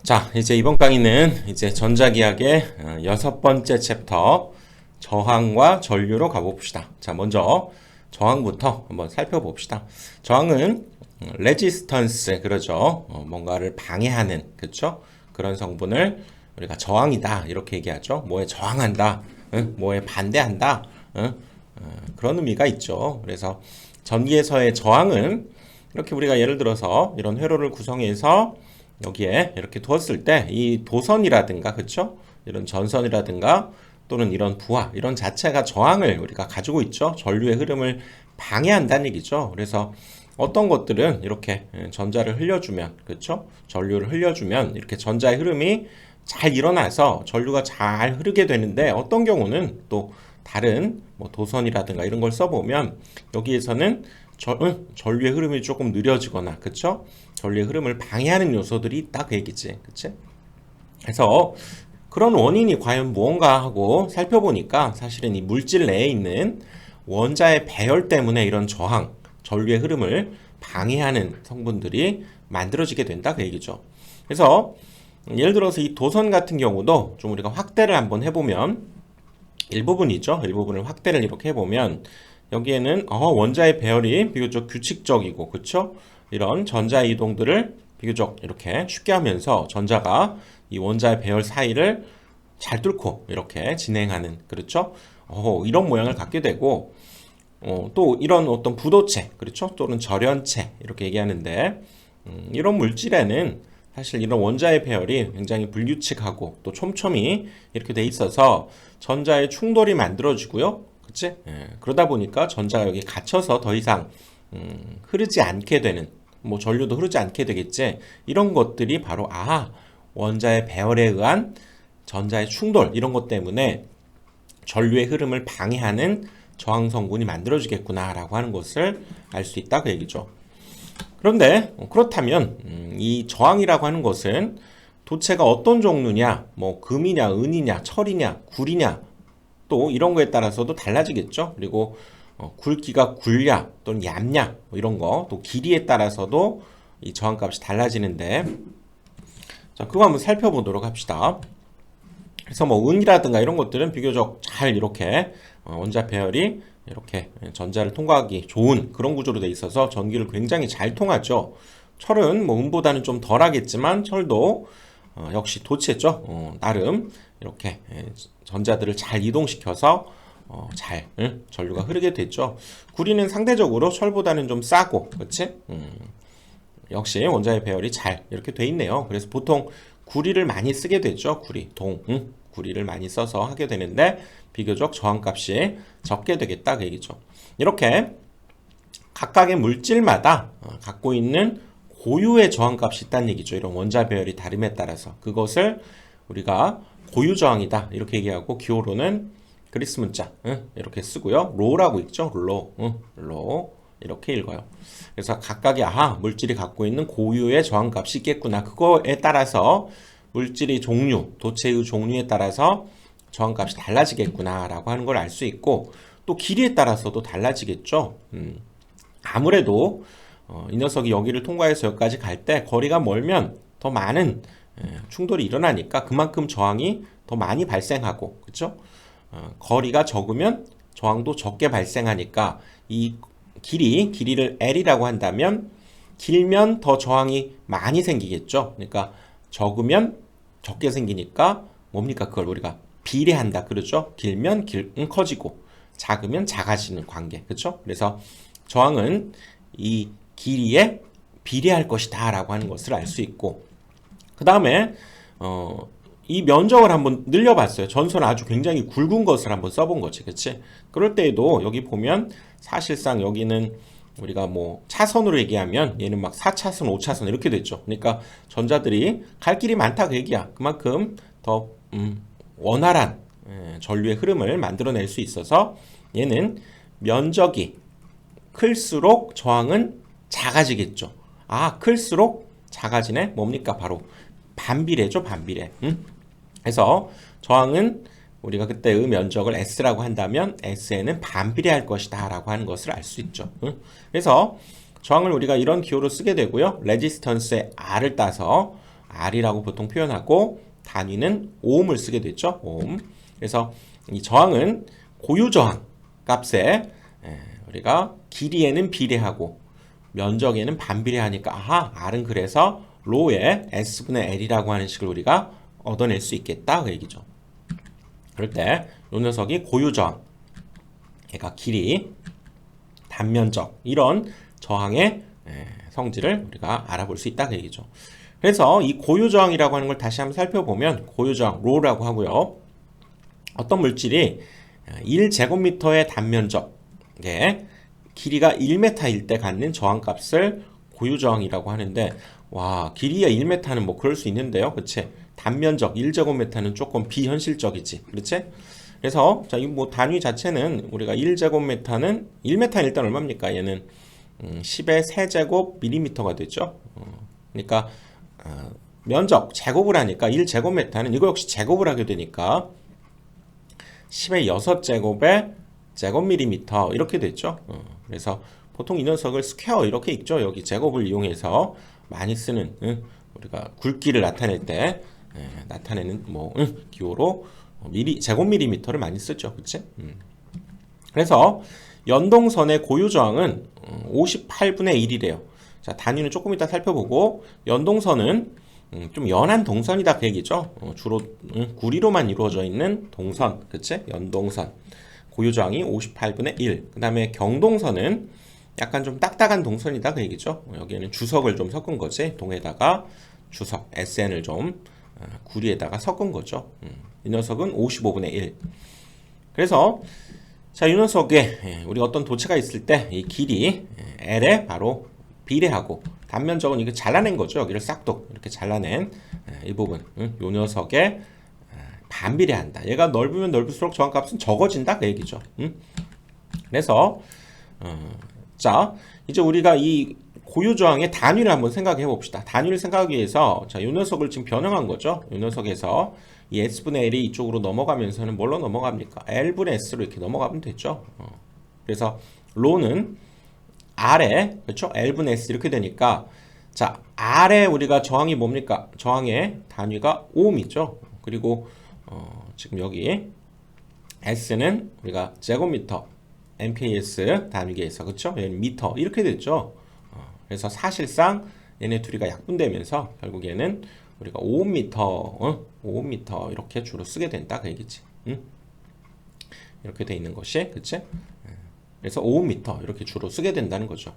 자, 이제 이번 강의는 이제 전자기하의 6번째 챕터 저항과 전류로 가봅시다. 자, 먼저 저항부터 한번 살펴봅시다. 저항은 레지스턴스, 그러죠. 뭔가를 방해하는, 그렇죠? 그런 성분을 우리가 저항이다 이렇게 얘기하죠. 뭐에 저항한다, 뭐에 반대한다, 그런 의미가 있죠. 그래서 전기에서의 저항은 이렇게 우리가 예를 들어서 이런 회로를 구성해서 여기에 이렇게 두었을 때 이 도선이라든가, 그쵸? 이런 전선이라든가 또는 이런 부하 이런 자체가 저항을 우리가 가지고 있죠. 전류의 흐름을 방해한다는 얘기죠. 그래서 어떤 것들은 이렇게 전자를 흘려주면, 그쵸? 전류를 흘려주면 이렇게 전자의 흐름이 잘 일어나서 전류가 잘 흐르게 되는데, 어떤 경우는 또 다른 뭐 도선이라든가 이런 걸 써보면 여기에서는 전류의 흐름이 조금 느려지거나, 그쵸? 전류의 흐름을 방해하는 요소들이 있다, 그 얘기지, 그치? 그래서 그런 원인이 과연 무언가 하고 살펴보니까 사실은 이 물질 내에 있는 원자의 배열 때문에 이런 저항, 전류의 흐름을 방해하는 성분들이 만들어지게 된다, 그 얘기죠. 그래서 예를 들어서 이 도선 같은 경우도 좀 우리가 확대를 한번 해보면, 일부분이죠. 일부분을 확대를 이렇게 해보면 여기에는 원자의 배열이 비교적 규칙적이고, 그쵸? 이런 전자 이동들을 비교적 이렇게 쉽게 하면서 전자가 이 원자의 배열 사이를 잘 뚫고 이렇게 진행하는, 그렇죠? 이런 모양을 갖게 되고, 또 이런 어떤 부도체, 그렇죠? 또는 절연체 이렇게 얘기하는데, 이런 물질에는 사실 이런 원자의 배열이 굉장히 불규칙하고 또 촘촘히 이렇게 돼 있어서 전자의 충돌이 만들어지고요. 그치? 그러다 보니까 전자가 여기 갇혀서 더 이상 흐르지 않게 되는, 뭐 전류도 흐르지 않게 되겠지. 이런 것들이 바로 원자의 배열에 의한 전자의 충돌, 이런 것 때문에 전류의 흐름을 방해하는 저항 성분이 만들어지겠구나라고 하는 것을 알 수 있다, 그 얘기죠. 그런데 그렇다면 이 저항이라고 하는 것은 도체가 어떤 종류냐, 뭐 금이냐, 은이냐, 철이냐, 구리냐, 또 이런 거에 따라서도 달라지겠죠. 그리고 굵기가 굵냐 또는 얇냐, 뭐 이런 거, 또 길이에 따라서도 이 저항값이 달라지는데, 자, 그거 한번 살펴보도록 합시다. 그래서 뭐 은이라든가 이런 것들은 비교적 잘 이렇게 원자 배열이 이렇게 전자를 통과하기 좋은 그런 구조로 돼 있어서 전기를 굉장히 잘 통하죠. 철은 뭐 은보다는 좀 덜하겠지만 철도 역시 도체죠. 나름 이렇게 전자들을 잘 이동시켜서 잘 전류가 흐르게 됐죠. 구리는 상대적으로 철보다는 좀 싸고, 그렇지? 역시 원자의 배열이 잘 이렇게 돼 있네요. 그래서 보통 구리를 많이 쓰게 되죠. 구리를 많이 써서 하게 되는데 비교적 저항값이 적게 되겠다, 그 얘기죠. 이렇게 각각의 물질마다 갖고 있는 고유의 저항값이 있다는 얘기죠. 이런 원자 배열이 다름에 따라서 그것을 우리가 고유 저항이다 이렇게 얘기하고, 기호로는 그리스 문자 이렇게 쓰고요. 로라고 있죠. 로 이렇게 읽어요. 그래서 각각의 물질이 갖고 있는 고유의 저항값이 있겠구나. 그거에 따라서 물질의 종류, 도체의 종류에 따라서 저항값이 달라지겠구나 라고 하는 걸 알 수 있고, 또 길이에 따라서도 달라지겠죠. 아무래도 이 녀석이 여기를 통과해서 여기까지 갈 때 거리가 멀면 더 많은 충돌이 일어나니까 그만큼 저항이 더 많이 발생하고, 그렇죠? 거리가 적으면 저항도 적게 발생하니까 이 길이를 L이라고 한다면 길면 더 저항이 많이 생기겠죠. 그러니까 적으면 적게 생기니까 뭡니까? 그걸 우리가 비례한다, 그러죠? 길면 커지고 작으면 작아지는 관계, 그렇죠? 그래서 저항은 이 길이에 비례할 것이다 라고 하는 것을 알 수 있고, 그 다음에 이 면적을 한번 늘려봤어요. 전선 아주 굉장히 굵은 것을 한번 써본 거지, 그치? 그럴 때에도 여기 보면 사실상 여기는 우리가 뭐 차선으로 얘기하면 얘는 막 4차선, 5차선 이렇게 됐죠. 그러니까 전자들이 갈 길이 많다, 그 얘기야. 그만큼 더 원활한 전류의 흐름을 만들어낼 수 있어서 얘는 면적이 클수록 저항은 작아지겠죠. 클수록 작아지네? 뭡니까? 바로 반비례죠, 반비례. 그래서 저항은 우리가 그때의 면적을 S라고 한다면 S에는 반비례할 것이다 라고 하는 것을 알 수 있죠. 그래서 저항을 우리가 이런 기호로 쓰게 되고요. 레지스턴스의 R을 따서 R이라고 보통 표현하고 단위는 ohm을 쓰게 됐죠. ohm. 그래서 이 저항은 고유 저항 값에 우리가 길이에는 비례하고 면적에는 반비례하니까 아하, R은 그래서 로의 S분의 L이라고 하는 식을 우리가 얻어낼 수 있겠다 그 얘기죠. 그럴 때 이 녀석이 고유 저항, 얘가 길이, 단면적 이런 저항의 성질을 우리가 알아볼 수 있다 그 얘기죠. 그래서 이 고유 저항이라고 하는 걸 다시 한번 살펴보면 고유 저항 로라고 하고요. 어떤 물질이 1제곱미터의 단면적에 길이가 1m일 때 갖는 저항값을 고유 저항이라고 하는데 와 길이가 1m는 뭐 그럴 수 있는데요. 그치? 단면적 1제곱미터는 조금 비현실적이지. 그렇지? 그래서 자, 이 뭐 단위 자체는 우리가 1제곱미터는 1m 일단 얼마입니까? 얘는 10의 세제곱 밀리미터가 되죠. 그러니까 면적 제곱을 하니까 1제곱미터는 이거 역시 제곱을 하게 되니까 10의 6제곱에 제곱밀리미터 이렇게 됐죠. 그래서 보통 이 녀석을 스퀘어 이렇게 읽죠. 여기 제곱을 이용해서 많이 쓰는 우리가 굵기를 나타낼 때 나타내는 뭐 기호로 제곱밀리미터를 많이 쓰죠. 그치? 그래서 연동선의 고유 저항은 58분의 1이래요. 자, 단위는 조금 이따 살펴보고 연동선은 좀 연한 동선이다 그 얘기죠. 주로 구리로만 이루어져 있는 동선, 그치? 연동선 고유 저항이 58분의 1. 그 다음에 경동선은 약간 좀 딱딱한 동선이다 그 얘기죠. 여기에는 주석을 좀 섞은 거지. 동에다가 주석 SN을 좀 구리에다가 섞은 거죠. 이 녀석은 55분의 1. 그래서 자, 이 녀석에 우리가 어떤 도체가 있을 때 이 길이 L에 바로 비례하고 단면적은 이거 잘라낸 거죠. 여기를 싹둑 이렇게 잘라낸 이 부분. 이 녀석에 반비례한다. 얘가 넓으면 넓을수록 저항값은 적어진다 그 얘기죠. 그래서 자 이제 우리가 이 고유 저항의 단위를 한번 생각해 봅시다. 단위를 생각하기 위해서 자, 이 녀석을 지금 변형한 거죠. 이 녀석에서 이 S분의 L이 이쪽으로 넘어가면서는 뭘로 넘어갑니까? L분의 S로 이렇게 넘어가면 되죠. 그래서 로는 R에 그렇죠? L분의 S 이렇게 되니까 자 R에 우리가 저항이 뭡니까? 저항의 단위가 ohm이죠. 그리고 지금 여기 S는 우리가 제곱미터 MKS 단위계에서 그렇죠? 얘는 미터 이렇게 됐죠. 그래서 사실상 얘네 둘이가 약분되면서 결국에는 우리가 5m, 5m 이렇게 주로 쓰게 된다 그 얘기지. 이렇게 돼 있는 것이, 그치? 그래서 5m 이렇게 주로 쓰게 된다는 거죠.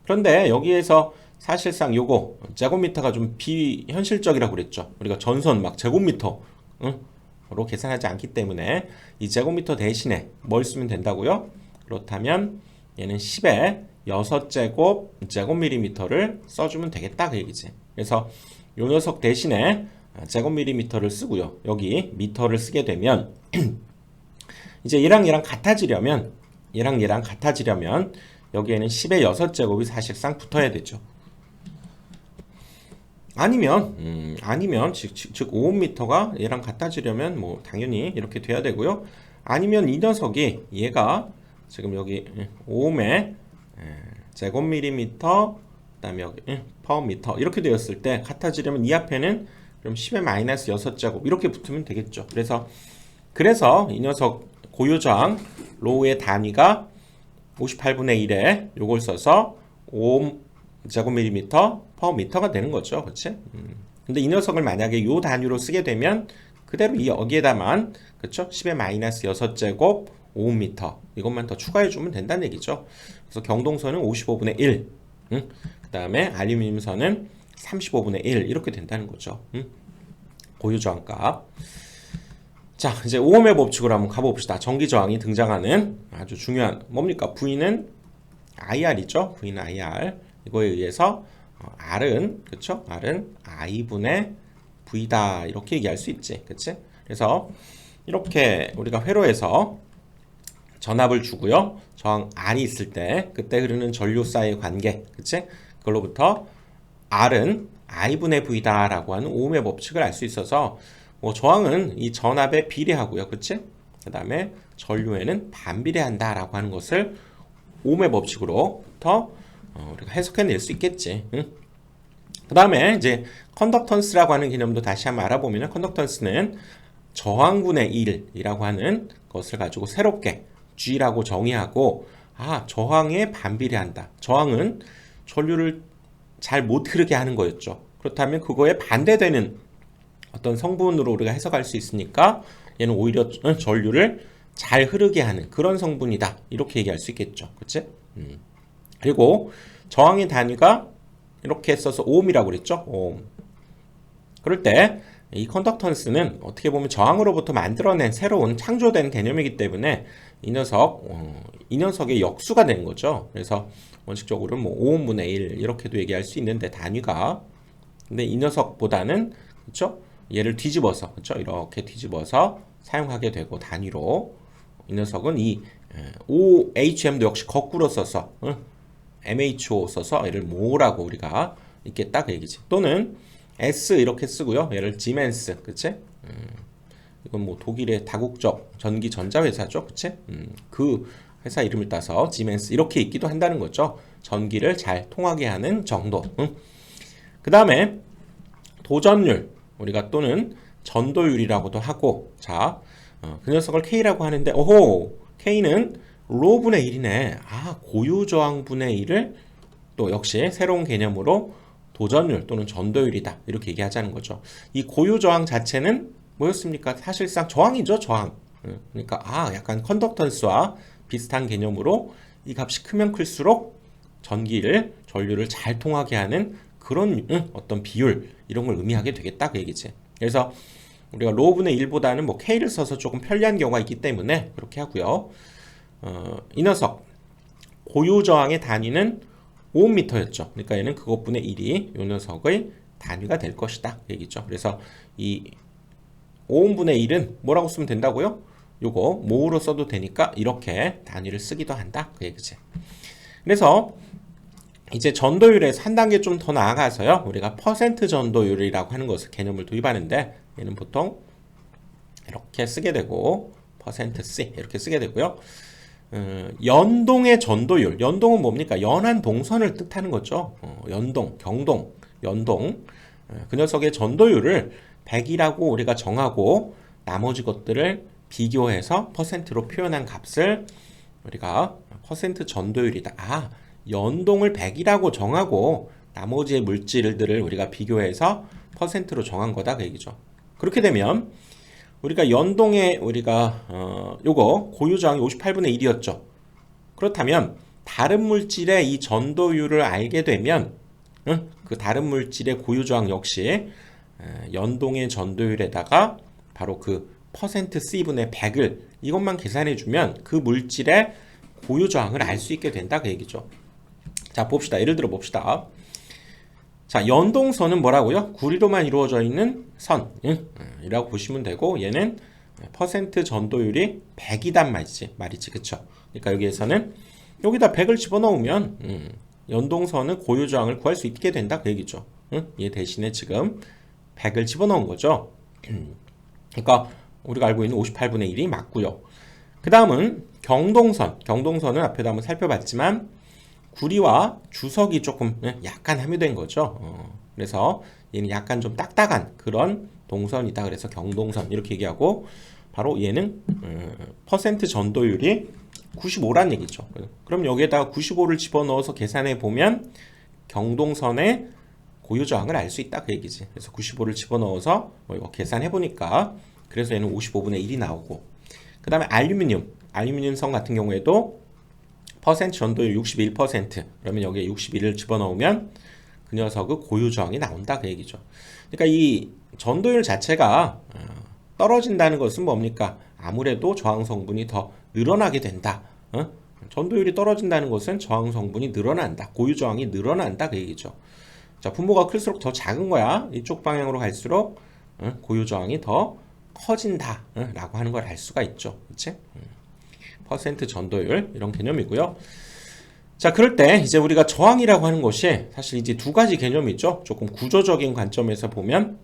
그런데 여기에서 사실상 요거 제곱미터가 좀 비현실적이라고 그랬죠. 우리가 전선 막 제곱미터 로 계산하지 않기 때문에 이 제곱미터 대신에 뭘 쓰면 된다고요? 그렇다면 얘는 10의 6제곱 제곱밀리미터를 써주면 되겠다 그 얘기지. 그래서 요 녀석 대신에 제곱밀리미터를 쓰고요. 여기 미터를 쓰게 되면 이제 얘랑 같아지려면 여기에는 10의 6제곱이 사실상 붙어야 되죠. 아니면 즉 5m가 얘랑 같아지려면 뭐 당연히 이렇게 돼야 되고요. 아니면 이 녀석이 얘가 지금 여기 5의 제곱밀리미터 그다음에 여기 퍼미터 이렇게 되었을 때 같아지려면 이 앞에는 그럼 10의 마이너스 6제곱 이렇게 붙으면 되겠죠. 그래서 이 녀석 고유저항 로우의 단위가 58분의 1에 요걸 써서 5 제곱밀리미터 퍼 미터가 되는 거죠. 그치? 근데 이 녀석을 만약에 요 단위로 쓰게 되면 그대로 여기에다만 그쵸? 10의 마이너스 6제곱 5m 이것만 더 추가해 주면 된다는 얘기죠. 그래서 경동선은 55분의 1 그 다음에 알루미늄선은 35분의 1 이렇게 된다는 거죠. 고유저항값. 자, 이제 오음의 법칙으로 한번 가봅시다. 전기저항이 등장하는 아주 중요한 뭡니까? V는 IR이죠. V는 IR. 이거에 의해서 R은 그쵸? R은 I분의 V다 이렇게 얘기할 수 있지. 그치? 그래서 이렇게 우리가 회로에서 전압을 주고요. 저항 R이 있을 때 그때 흐르는 전류 사이의 관계. 그치? 그걸로부터 R은 I분의 V다 라고 하는 오음의 법칙을 알 수 있어서 뭐 저항은 이 전압에 비례하고요. 그치? 그 다음에 전류에는 반비례한다 라고 하는 것을 오음의 법칙으로부터 우리가 해석해낼 수 있겠지. 그 다음에 이제 컨덕턴스라고 하는 개념도 다시 한번 알아보면 컨덕턴스는 저항분의 1이라고 하는 것을 가지고 새롭게 G라고 정의하고 저항에 반비례한다. 저항은 전류를 잘 못 흐르게 하는 거였죠. 그렇다면 그거에 반대되는 어떤 성분으로 우리가 해석할 수 있으니까 얘는 오히려 전류를 잘 흐르게 하는 그런 성분이다. 이렇게 얘기할 수 있겠죠. 그치? 그리고 저항의 단위가 이렇게 써서 오음이라고 그랬죠. 오음. 그럴 때 이 컨덕턴스는 어떻게 보면 저항으로부터 만들어낸 새로운 창조된 개념이기 때문에 이 녀석의 역수가 되는 거죠. 그래서 원칙적으로 뭐 5분의 1 이렇게도 얘기할 수 있는데 단위가 근데 이 녀석보다는 그렇죠? 얘를 뒤집어서 그렇죠? 이렇게 뒤집어서 사용하게 되고 단위로 이 녀석은 이 OHM도 역시 거꾸로 써서 MHO 써서 얘를 모라고 우리가 있겠다 그 얘기지. 또는 S 이렇게 쓰고요. 얘를 지멘스, 그치? 이건 뭐 독일의 다국적 전기 전자 회사죠, 그치? 그 회사 이름을 따서 지멘스 이렇게 읽기도 한다는 거죠. 전기를 잘 통하게 하는 정도. 그 다음에 도전율 우리가 또는 전도율이라고도 하고, 자, 그 녀석을 K라고 하는데, 오호, K는 로분의 1이네. 고유 저항분의 1을 또 역시 새로운 개념으로 도전율 또는 전도율이다. 이렇게 얘기하자는 거죠. 이 고유 저항 자체는 뭐였습니까? 사실상 저항이죠, 저항. 그러니까 약간 컨덕턴스와 비슷한 개념으로 이 값이 크면 클수록 전류를 잘 통하게 하는 그런 어떤 비율 이런 걸 의미하게 되겠다 그 얘기지. 그래서 우리가 로분의 1보다는 뭐 K를 써서 조금 편리한 경우가 있기 때문에 그렇게 하고요. 이 녀석 고유 저항의 단위는 5m였죠. 그러니까 얘는 그것분의 1이 이 녀석의 단위가 될 것이다. 그 얘기죠. 그래서 이 5분의 1은 뭐라고 쓰면 된다고요? 요거 모로 써도 되니까 이렇게 단위를 쓰기도 한다. 그 얘기지. 그래서 이제 전도율에서 한 단계 좀 더 나아가서요. 우리가 퍼센트 전도율이라고 하는 것을 개념을 도입하는데 얘는 보통 이렇게 쓰게 되고 퍼센트 C 이렇게 쓰게 되고요. 연동의 전도율. 연동은 뭡니까? 연한 동선을 뜻하는 거죠. 연동, 경동, 연동. 그 녀석의 전도율을 100이라고 우리가 정하고 나머지 것들을 비교해서 퍼센트로 표현한 값을 우리가 퍼센트 전도율이다. 연동을 100이라고 정하고 나머지 물질들을 우리가 비교해서 퍼센트로 정한 거다 그 얘기죠. 그렇게 되면 우리가 연동에 요거 고유 저항이 58분의 1이었죠. 그렇다면 다른 물질의 이 전도율을 알게 되면 그 다른 물질의 고유 저항 역시 연동의 전도율에다가 바로 그 퍼센트 C분의 100을 이것만 계산해 주면 그 물질의 고유 저항을 알 수 있게 된다 그 얘기죠. 자, 봅시다. 예를 들어 봅시다. 자, 연동선은 뭐라고요? 구리로만 이루어져 있는 선이라고 보시면 되고 얘는 퍼센트 전도율이 100이단 말이지. 그쵸? 그러니까 여기에서는 여기다 100을 집어넣으면 연동선은 고유 저항을 구할 수 있게 된다 그 얘기죠. 얘 대신에 지금 100을 집어넣은 거죠. 그러니까 우리가 알고 있는 58분의 1이 맞고요. 그 다음은 경동선. 경동선은 앞에도 한번 살펴봤지만 구리와 주석이 조금 약간 함유된 거죠. 그래서 얘는 약간 좀 딱딱한 그런 동선이다. 그래서 경동선 이렇게 얘기하고 바로 얘는 퍼센트 전도율이 95란 얘기죠. 그럼 여기에다가 95를 집어넣어서 계산해 보면 경동선의 고유 저항을 알 수 있다 그 얘기지. 그래서 95를 집어넣어서 이거 계산해 보니까 그래서 얘는 55분의 1이 나오고 그 다음에 알루미늄선 같은 경우에도 퍼센트 전도율 61%. 그러면 여기에 61을 집어넣으면 그 녀석의 고유 저항이 나온다 그 얘기죠. 그러니까 이 전도율 자체가 떨어진다는 것은 뭡니까? 아무래도 저항 성분이 더 늘어나게 된다. 전도율이 떨어진다는 것은 저항 성분이 늘어난다. 고유 저항이 늘어난다 그 얘기죠. 자, 분모가 클수록 더 작은 거야. 이쪽 방향으로 갈수록 고유 저항이 더 커진다 라고 하는 걸 알 수가 있죠. 그치? 퍼센트 전도율 이런 개념이고요. 자, 그럴 때 이제 우리가 저항이라고 하는 것이 사실 이제 두 가지 개념이 있죠. 조금 구조적인 관점에서 보면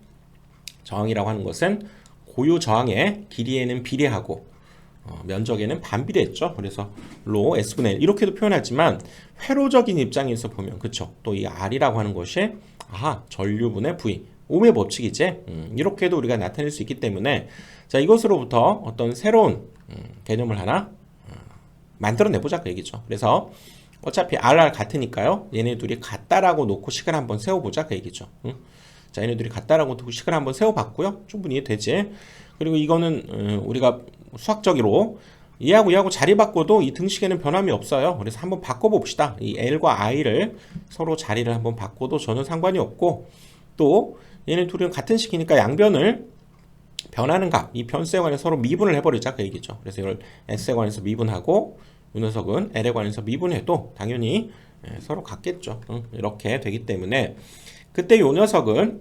저항이라고 하는 것은 고유 저항의 길이에는 비례하고 면적에는 반비례했죠. 그래서 로 S분의 1 이렇게도 표현하지만 회로적인 입장에서 보면 그쵸. 또 이 R이라고 하는 것이 아하, 전류분의 V. ohm의 법칙이지. 이렇게도 우리가 나타낼 수 있기 때문에 자, 이것으로부터 어떤 새로운 개념을 하나 만들어내보자 그 얘기죠. 그래서 어차피 RR 같으니까요. 얘네 둘이 같다라고 놓고 식을 한번 세워보자 그 얘기죠. 자, 얘네 둘이 같다라고 놓고 식을 한번 세워봤고요. 충분히 되지. 그리고 이거는 우리가 수학적으로 얘하고 자리 바꿔도 이 등식에는 변함이 없어요. 그래서 한번 바꿔봅시다. 이 L과 I를 서로 자리를 한번 바꿔도 전혀 상관이 없고, 또 얘네 둘은 같은 식이니까 양변을 변하는 값, 이 변수에 관해서 서로 미분을 해버리자 그 얘기죠. 그래서 이걸 S에 관해서 미분하고 이 녀석은 L에 관해서 미분해도 당연히 서로 같겠죠. 이렇게 되기 때문에 그때 이 녀석은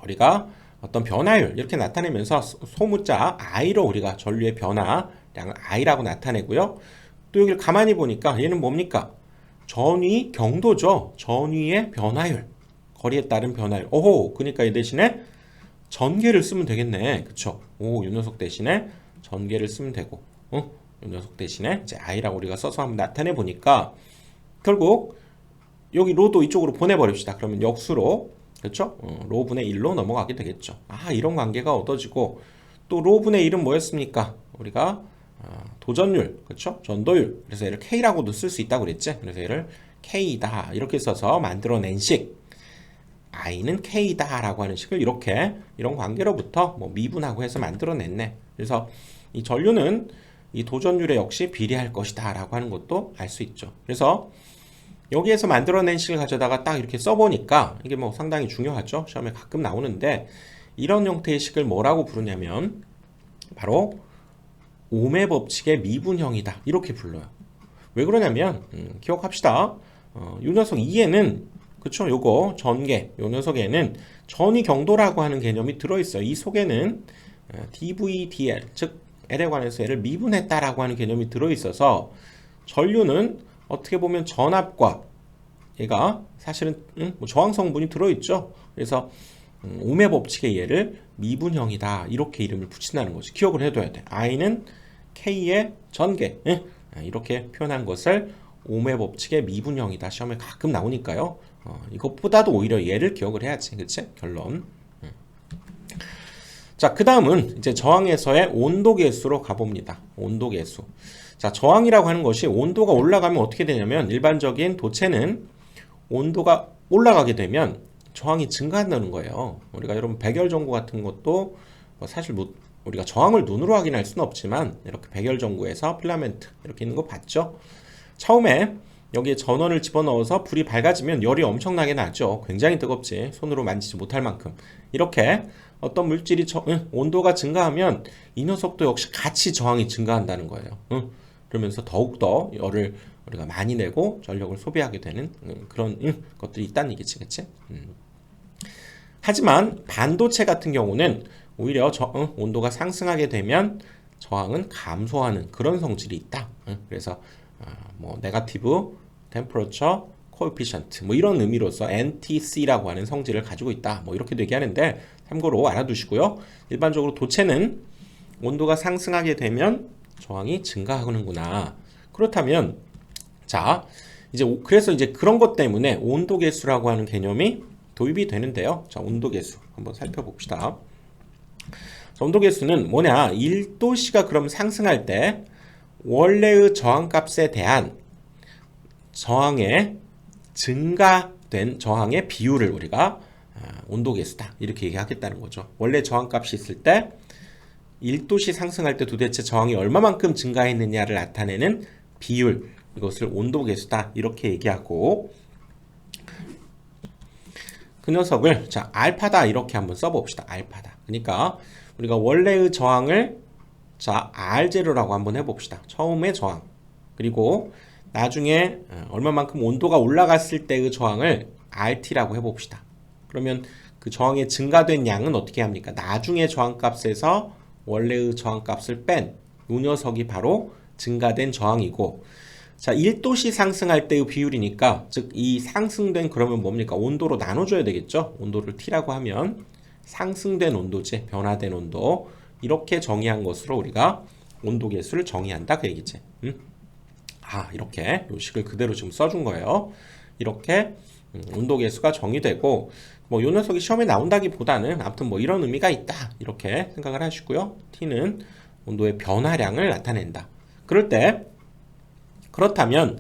우리가 어떤 변화율 이렇게 나타내면서 소문자 I로 우리가 전류의 변화량을 I라고 나타내고요. 또 여기를 가만히 보니까 얘는 뭡니까? 전위 경도죠. 전위의 변화율, 거리에 따른 변화율. 오호, 그러니까 이 대신에 전개를 쓰면 되겠네. 그쵸? 오, 이 녀석 대신에 전개를 쓰면 되고, 이 녀석 대신에 이제 I라고 우리가 써서 한번 나타내 보니까 결국 여기 로도 이쪽으로 보내버립시다. 그러면 역수로, 그렇죠? 로분의 1로 넘어가게 되겠죠. 아, 이런 관계가 얻어지고, 또 로분의 1은 뭐였습니까? 우리가 도전율, 그렇죠? 전도율. 그래서 얘를 K라고도 쓸 수 있다고 그랬지? 그래서 얘를 K다 이렇게 써서 만들어낸 식, I는 K다 라고 하는 식을 이렇게, 이런 관계로부터 뭐 미분하고 해서 만들어냈네. 그래서 이 전류는 이 도전율에 역시 비례할 것이다 라고 하는 것도 알 수 있죠. 그래서 여기에서 만들어낸 식을 가져다가 딱 이렇게 써보니까 이게 뭐 상당히 중요하죠. 시험에 가끔 나오는데, 이런 형태의 식을 뭐라고 부르냐면 바로 ohm의 법칙의 미분형이다 이렇게 불러요. 왜 그러냐면 기억합시다. 이 녀석 2에는, 그쵸, 요거 전개, 요 녀석에는 전위 경도라고 하는 개념이 들어있어요. 이 속에는 dv, dl, 즉 L에 관해서 L을 미분했다라고 하는 개념이 들어있어서 전류는 어떻게 보면 전압과 얘가 사실은 뭐 저항 성분이 들어있죠. 그래서 ohm의 법칙의 얘를 미분형이다 이렇게 이름을 붙인다는 거지. 기억을 해둬야 돼. I는 K의 전개, 이렇게 표현한 것을 ohm의 법칙의 미분형이다. 시험에 가끔 나오니까요. 이것보다도 오히려 얘를 기억을 해야지. 그치? 결론. 자, 그 다음은 이제 저항에서의 온도 계수로 가봅니다. 온도 계수. 자, 저항이라고 하는 것이 온도가 올라가면 어떻게 되냐면, 일반적인 도체는 온도가 올라가게 되면 저항이 증가한다는 거예요. 우리가 여러분 백열전구 같은 것도 사실 우리가 저항을 눈으로 확인할 수는 없지만 이렇게 백열전구에서 필라멘트 이렇게 있는 거 봤죠? 처음에 여기에 전원을 집어넣어서 불이 밝아지면 열이 엄청나게 나죠. 굉장히 뜨겁지. 손으로 만지지 못할 만큼. 이렇게 어떤 물질이 온도가 증가하면 이 녀석도 역시 같이 저항이 증가한다는 거예요. 그러면서 더욱더 열을 우리가 많이 내고 전력을 소비하게 되는 그런 것들이 있다는 얘기지. 그치? 하지만 반도체 같은 경우는 오히려 온도가 상승하게 되면 저항은 감소하는 그런 성질이 있다. 그래서 뭐 네거티브 템퍼러처 코에피션트 뭐 이런 의미로서 NTC라고 하는 성질을 가지고 있다. 뭐 이렇게도 얘기하는데 참고로 알아두시고요. 일반적으로 도체는 온도가 상승하게 되면 저항이 증가하는구나. 그렇다면 자, 그래서 이제 그런 것 때문에 온도 계수라고 하는 개념이 도입이 되는데요. 자, 온도 계수 한번 살펴봅시다. 자, 온도 계수는 뭐냐? 1도씨가 그럼 상승할 때 원래의 저항값에 대한 저항의 증가된 저항의 비율을 우리가 온도 계수다 이렇게 얘기하겠다는 거죠. 원래 저항값이 있을 때 1도씨 상승할 때 도대체 저항이 얼마만큼 증가했느냐를 나타내는 비율, 이것을 온도 계수다 이렇게 얘기하고, 그 녀석을 자 알파다 이렇게 한번 써봅시다. 알파다. 그러니까 우리가 원래의 저항을 자 R0라고 한번 해봅시다. 처음의 저항, 그리고 나중에 얼마만큼 온도가 올라갔을 때의 저항을 RT라고 해봅시다. 그러면 그 저항의 증가된 양은 어떻게 합니까? 나중에 저항값에서 원래의 저항값을 뺀 이 녀석이 바로 증가된 저항이고, 자 1도씨 상승할 때의 비율이니까, 즉 이 상승된 그러면 뭡니까? 온도로 나눠줘야 되겠죠. 온도를 T라고 하면 상승된 온도지, 변화된 온도, 이렇게 정의한 것으로 우리가 온도 계수를 정의한다 그 얘기지. 이렇게 요 식을 그대로 지금 써준 거예요. 이렇게 온도 계수가 정의되고 뭐 요 녀석이 시험에 나온다기보다는 아무튼 뭐 이런 의미가 있다 이렇게 생각을 하시고요. T는 온도의 변화량을 나타낸다. 그럴 때 그렇다면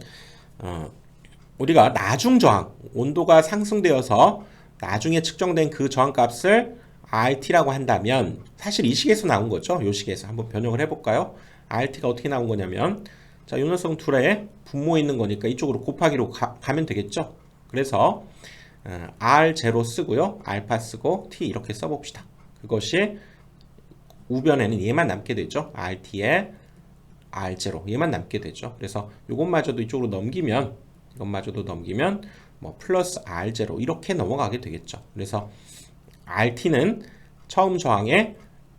우리가 나중 저항, 온도가 상승되어서 나중에 측정된 그 저항값을 RT라고 한다면 사실 이 식에서 나온 거죠. 이 식에서 한번 변형을 해볼까요? RT가 어떻게 나온 거냐면 자, 요 녀석 둘에 분모에 있는 거니까 이쪽으로 곱하기로 가면 되겠죠. 그래서 R0 쓰고요. 알파 쓰고 T 이렇게 써봅시다. 그것이 우변에는 얘만 남게 되죠. RT에 R0 얘만 남게 되죠. 그래서 이것마저도 이쪽으로 넘기면 이것마저도 넘기면 뭐 플러스 R0 이렇게 넘어가게 되겠죠. 그래서 RT는 처음 저항에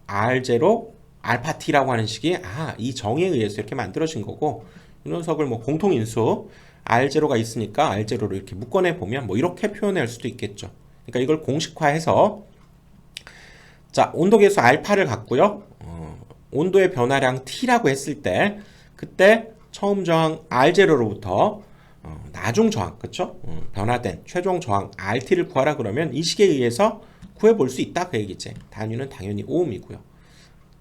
R0 알파 T라고 하는 식이 이 정의에 의해서 이렇게 만들어진 거고 이 녀석을 뭐 공통인수 R0가 있으니까 R0를 이렇게 묶어내 보면 뭐 이렇게 표현할 수도 있겠죠. 그러니까 이걸 공식화해서 자, 온도계수 알파를 갖고요. 온도의 변화량 T라고 했을 때 그때 처음 저항 R0로부터 나중 저항, 그쵸? 변화된 최종 저항 RT를 구하라 그러면 이 식에 의해서 구해볼 수 있다 그 얘기지. 단위는 당연히 오음이고요.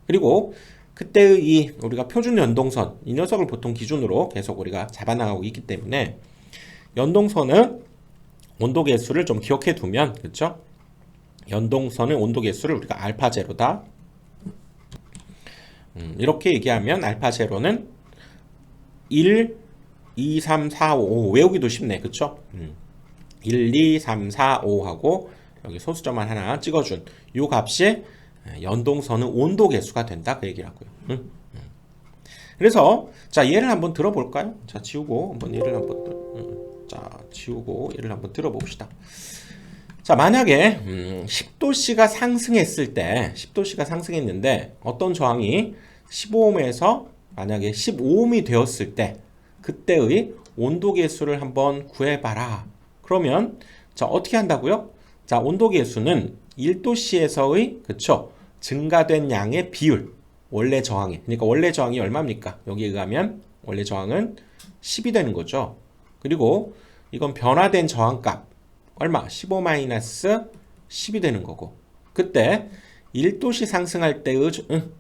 그리고 그때의 이 우리가 표준 연동선 이 녀석을 보통 기준으로 계속 우리가 잡아나가고 있기 때문에 연동선은 온도계수를 좀 기억해 두면 그쵸? 연동선의 온도계수를 우리가 알파 제로다 이렇게 얘기하면 알파 제로는 1, 2, 3, 4, 5 외우기도 쉽네 그쵸? 1, 2, 3, 4, 5 하고 여기 소수점만 하나 찍어준 이 값이 연동선은 온도계수가 된다 그 얘기라고요. 그래서 자 얘를 한번 들어볼까요? 자 지우고 한번 얘를 한번 지우고 얘를 한번 들어봅시다. 자 만약에 10도씨가 상승했을 때 10도씨가 상승했는데 어떤 저항이 15ohm에서 만약에 15ohm이 되었을 때 그때의 온도계수를 한번 구해봐라. 그러면 자 어떻게 한다고요? 자 온도계수는 1도씨에서의 그쵸 증가된 양의 비율 원래 저항이 그러니까 원래 저항이 얼마입니까? 여기에 의하면 원래 저항은 10이 되는 거죠. 그리고 이건 변화된 저항값 얼마? 15-10이 되는 거고 그때 1도씨 상승할 때의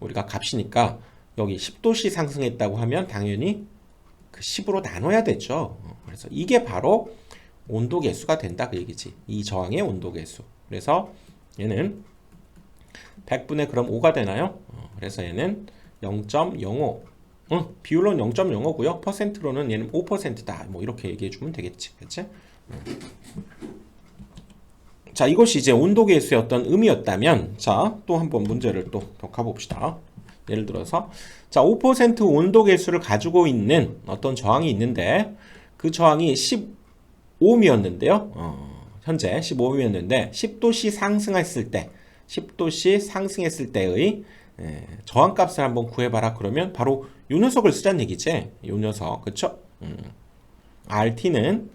우리가 값이니까 여기 10도씨 상승했다고 하면 당연히 그 10으로 나눠야 되죠. 그래서 이게 바로 온도계수가 된다 그 얘기지. 이 저항의 온도계수. 그래서 얘는 100분의 그럼 5가 되나요? 그래서 얘는 0.05 비율로는 0.05고요. 퍼센트로는 얘는 5%다. 뭐 이렇게 얘기해 주면 되겠지. 그치? 자, 이것이 이제 온도계수의 어떤 의미였다면 자, 또 한번 문제를 또 가봅시다. 예를 들어서 자, 5% 온도계수를 가지고 있는 어떤 저항이 있는데 그 저항이 15ohm이었는데요. 현재 15ohm이었는데 10도씨 상승했을 때 10도씨 상승했을 때의 저항값을 한번 구해봐라 그러면 바로 요 녀석을 쓰자는 얘기지. 요 녀석 그쵸? RT는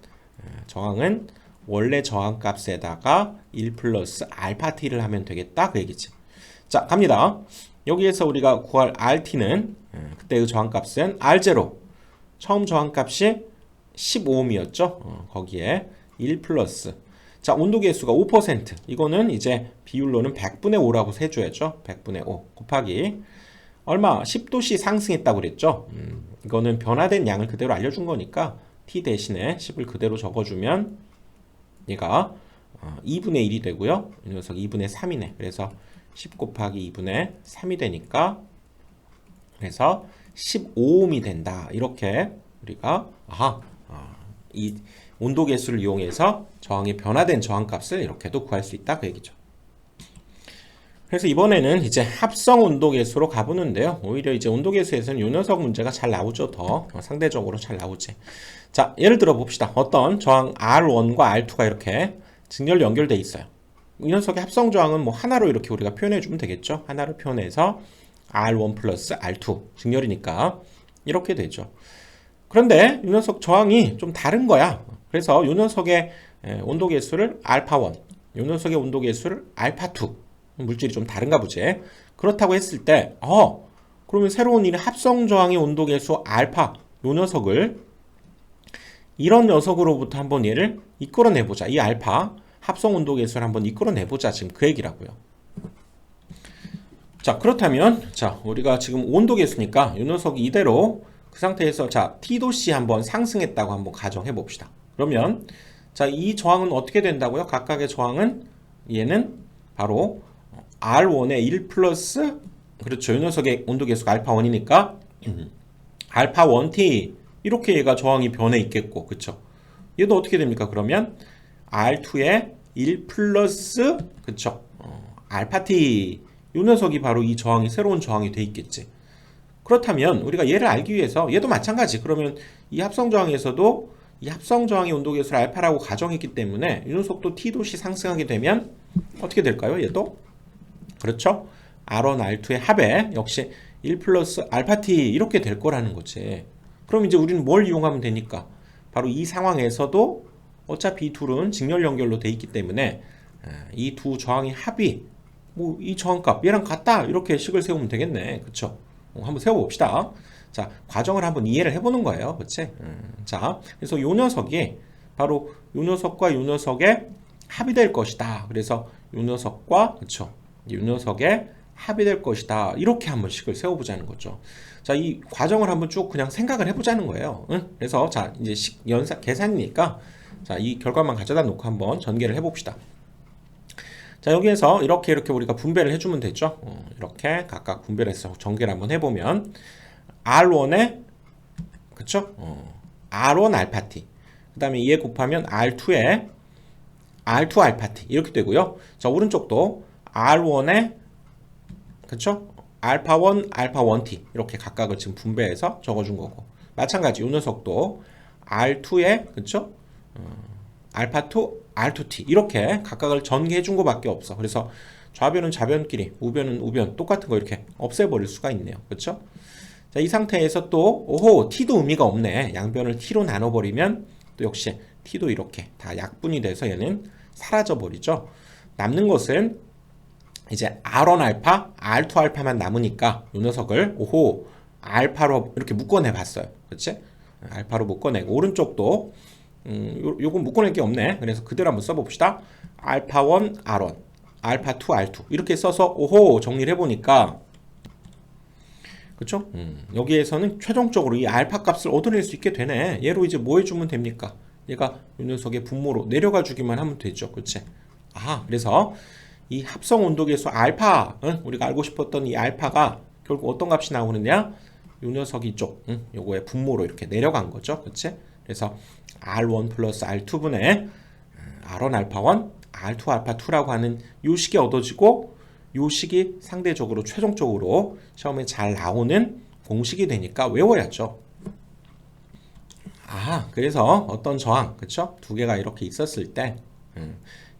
저항은 원래 저항값에다가 1 플러스 알파 T를 하면 되겠다 그 얘기지. 자 갑니다. 여기에서 우리가 구할 RT는 그때의 저항값은 R0 처음 저항값이 15ohm이었죠. 거기에 1 플러스 자 온도계수가 5% 이거는 이제 비율로는 100분의 5라고 세줘야죠. 100분의 5 곱하기 얼마? 10도씨 상승했다고 그랬죠. 이거는 변화된 양을 그대로 알려준 거니까 T 대신에 10을 그대로 적어주면 얘가 2분의 1이 되고요. 이 녀석 2분의 3이네. 그래서 10 곱하기 2분의 3이 되니까 그래서 15ohm이 된다. 이렇게 우리가 이 온도계수를 이용해서 저항의 변화된 저항값을 이렇게도 구할 수 있다 그 얘기죠. 그래서 이번에는 이제 합성 온도계수로 가보는데요. 오히려 이제 온도계수에서는 요 녀석 문제가 잘 나오죠. 더 상대적으로 잘 나오지. 자 예를 들어 봅시다. 어떤 저항 R1과 R2가 이렇게 직렬 연결돼 있어요. 이 녀석의 합성 저항은 뭐 하나로 이렇게 우리가 표현해 주면 되겠죠. 하나로 표현해서 R1 플러스 R2 직렬이니까 이렇게 되죠. 그런데 이 녀석 저항이 좀 다른 거야. 그래서 이 녀석의 온도계수를 알파1, 이 녀석의 온도계수를 알파2. 물질이 좀 다른가 보지. 그렇다고 했을 때, 그러면 새로운 이 합성 저항의 온도계수 알파, 이 녀석을 이런 녀석으로부터 한번 얘를 이끌어내보자. 이 알파 합성 온도계수를 한번 이끌어내보자. 지금 그 얘기라고요. 자, 그렇다면 자, 우리가 지금 온도계수니까 이 녀석이 이대로 그 상태에서 자, T도씨 한번 상승했다고 한번 가정해 봅시다. 그러면 자, 이 저항은 어떻게 된다고요? 각각의 저항은 얘는 바로 R1의 1 플러스 그렇죠. 이 녀석의 온도계수가 알파1이니까 알파1T 이렇게 얘가 저항이 변해 있겠고 그쵸. 얘도 어떻게 됩니까? 그러면 R2의 1 플러스 그쵸. 알파-T 이 녀석이 바로 이 저항이 새로운 저항이 돼 있겠지. 그렇다면 우리가 얘를 알기 위해서 얘도 마찬가지. 그러면 이 합성 저항에서도 이 합성 저항의 온도계수를 알파라고 가정했기 때문에 이 녀석도 T도시 상승하게 되면 어떻게 될까요? 얘도 그렇죠. R1, R2의 합에 역시 1 플러스 알파-T 이렇게 될 거라는 거지. 그럼 이제 우리는 뭘 이용하면 되니까 바로 이 상황에서도 어차피 이 둘은 직렬 연결로 돼 있기 때문에 이 두 저항의 합이 뭐 이 저항값 얘랑 같다 이렇게 식을 세우면 되겠네. 그쵸? 한번 세워봅시다. 자, 과정을 한번 이해를 해보는 거예요. 그치? 자, 그래서 요 녀석이 바로 요 녀석과 요 녀석의 합이 될 것이다. 그래서 요 녀석과 그쵸? 요 녀석의 합이 될 것이다. 이렇게 한번 식을 세워보자는 거죠. 자, 이 과정을 한번 쭉 그냥 생각을 해보자는 거예요. 응? 그래서 자, 이제 계산이니까 자, 이 결과만 가져다 놓고 한번 전개를 해봅시다. 자, 여기에서 이렇게 우리가 분배를 해주면 되죠. 이렇게 각각 분배를 해서 전개를 한번 해보면 R1에 그쵸? R1 알파-T 그 다음에 얘 곱하면 R2에 R2 알파-T 이렇게 되고요. 자, 오른쪽도 R1에 그쵸? 알파1 알파1T 이렇게 각각을 지금 분배해서 적어준 거고 마찬가지 이 녀석도 R2에 그쵸? 알파2 R2T 이렇게 각각을 전개해 준 거밖에 없어. 그래서 좌변은 좌변끼리 우변은 우변 똑같은 거 이렇게 없애버릴 수가 있네요. 그렇죠? 자, 이 상태에서 또 오호 T도 의미가 없네. 양변을 T로 나눠버리면 또 역시 T도 이렇게 다 약분이 돼서 얘는 사라져 버리죠. 남는 것은 이제 R1 알파, R2 알파만 남으니까 이 녀석을 오호 알파로 이렇게 묶어내 봤어요. 그렇지? 알파로 묶어내고 오른쪽도 요건 묶어낼 게 없네. 그래서 그대로 한번 써봅시다. 알파1 R1, 알파2 R2 이렇게 써서 오호 정리를 해보니까 그쵸? 여기에서는 최종적으로 이 알파 값을 얻어낼 수 있게 되네. 얘로 이제 뭐 해주면 됩니까? 얘가 이 녀석의 분모로 내려가 주기만 하면 되죠. 그치? 아, 그래서 이 합성 온도계수 알파, 우리가 알고 싶었던 이 알파가 결국 어떤 값이 나오느냐? 이 녀석이 쪽, 요거의 분모로 이렇게 내려간 거죠. 그치? 그래서 R1 플러스 R2분의 R1 알파1, R2 알파2라고 하는 요 식이 얻어지고 요 식이 상대적으로 최종적으로 시험에 잘 나오는 공식이 되니까 외워야죠. 아, 그래서 어떤 저항, 그쵸? 두 개가 이렇게 있었을 때,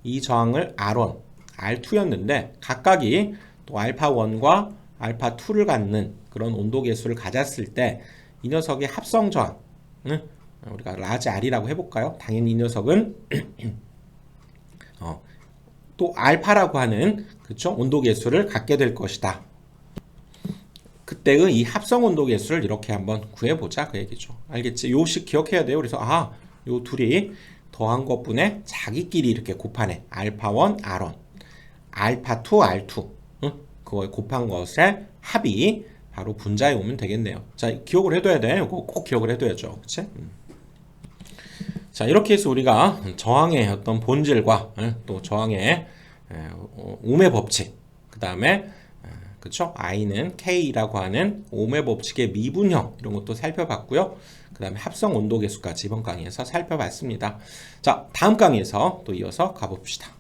이 저항을 R1, R2였는데, 각각이 또 알파1과 알파2를 갖는 그런 온도계수를 가졌을 때, 이 녀석의 합성 저항, 우리가 라지 R이라고 해볼까요? 당연히 이 녀석은 또 알파라고 하는 그쵸? 온도계수를 갖게 될 것이다. 그때의 이 합성 온도계수를 이렇게 한번 구해보자 그 얘기죠. 알겠지? 요식 기억해야 돼요. 그래서 요 둘이 더한 것분에 자기끼리 이렇게 곱하네. 알파1 R1, 알파2 R2 그거에 곱한 것의 합이 바로 분자에 오면 되겠네요. 자, 기억을 해둬야 돼. 이거 꼭 기억을 해둬야죠. 그치? 자, 이렇게 해서 우리가 저항의 어떤 본질과 또 저항의 오음의 법칙, 그 다음에 그쵸? I는 K라고 하는 오음의 법칙의 미분형 이런 것도 살펴봤고요. 그 다음에 합성 온도계수까지 이번 강의에서 살펴봤습니다. 자, 다음 강의에서 또 이어서 가봅시다.